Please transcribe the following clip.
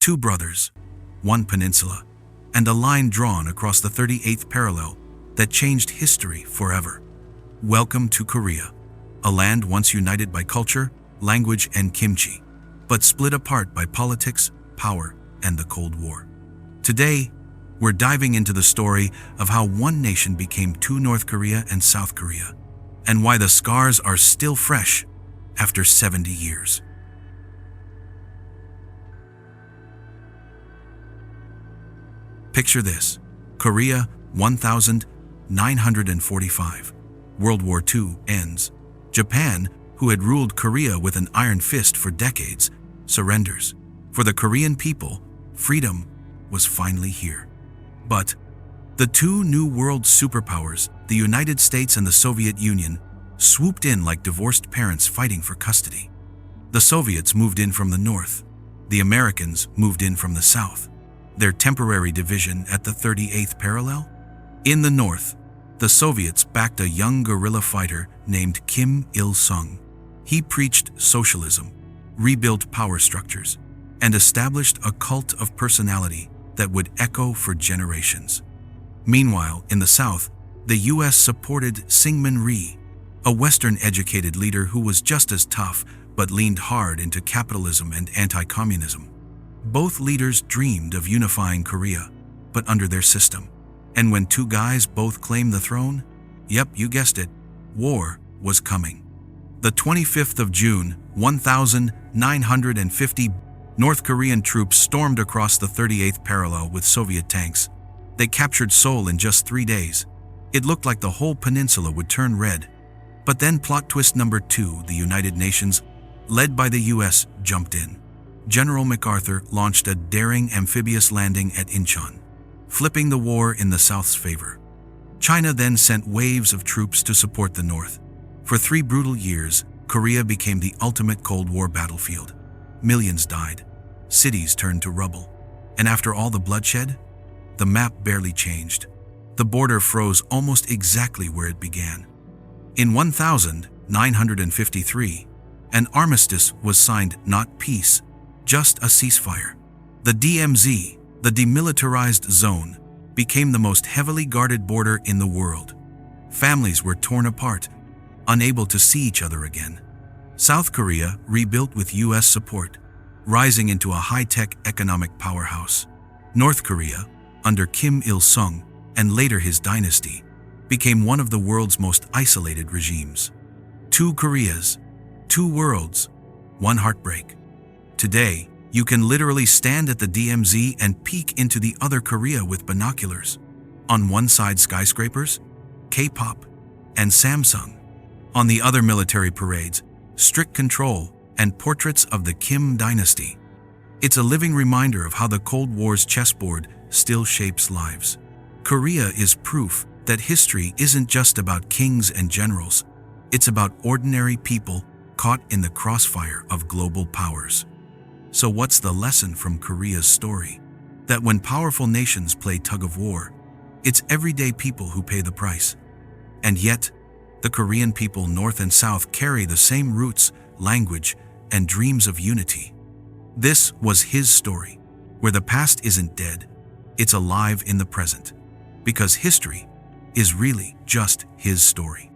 two brothers, one peninsula, and a line drawn across the 38th parallel that changed history forever. Welcome to Korea, a land once united by culture, language, and kimchi, but split apart by politics, power, and the Cold War. Today, we're diving into the story of how one nation became two North Korea and South Korea, and why the scars are still fresh after 70 years. Picture this: Korea, 1945. World War II ends. Japan, who had ruled Korea with an iron fist for decades, surrenders. For the Korean people, freedom was finally here. But the two new world superpowers, the United States and the Soviet Union, swooped in like divorced parents fighting for custody. The Soviets moved in from the north. The Americans moved in from the south. Their temporary division at the 38th parallel? In the north, the Soviets backed a young guerrilla fighter named Kim Il-sung. He preached socialism, rebuilt power structures, and established a cult of personality that would echo for generations. Meanwhile, in the south, the US supported Syngman Rhee, a Western-educated leader who was just as tough but leaned hard into capitalism and anti-communism. Both leaders dreamed of unifying Korea, but under their system. And when two guys both claimed the throne, yep, you guessed it, war was coming. The 25th of June, 1950, North Korean troops stormed across the 38th parallel with Soviet tanks. They captured Seoul in just 3 days. It looked like the whole peninsula would turn red. But then plot twist number 2, the United Nations, led by the US, jumped in. General MacArthur launched a daring amphibious landing at Inchon, flipping the war in the South's favor. China then sent waves of troops to support the North. For 3 brutal years, Korea became the ultimate Cold War battlefield. Millions died, cities turned to rubble, and after all the bloodshed, the map barely changed. The border froze almost exactly where it began. In 1953, an armistice was signed, not peace, just a ceasefire. The DMZ, the Demilitarized Zone, became the most heavily guarded border in the world. Families were torn apart, unable to see each other again. South Korea rebuilt with US support, rising into a high-tech economic powerhouse. North Korea, under Kim Il-sung and later his dynasty, became one of the world's most isolated regimes. 2 Koreas, 2 worlds, 1 heartbreak. Today, you can literally stand at the DMZ and peek into the other Korea with binoculars. On one side, skyscrapers, K-pop, and Samsung. On the other, military parades, strict control, and portraits of the Kim dynasty. It's a living reminder of how the Cold War's chessboard still shapes lives. Korea is proof that history isn't just about kings and generals. It's about ordinary people caught in the crossfire of global powers. So what's the lesson from Korea's story? That when powerful nations play tug-of-war, it's everyday people who pay the price. And yet, the Korean people north and south carry the same roots, language, and dreams of unity. This was his story, where the past isn't dead, it's alive in the present. Because history is really just his story.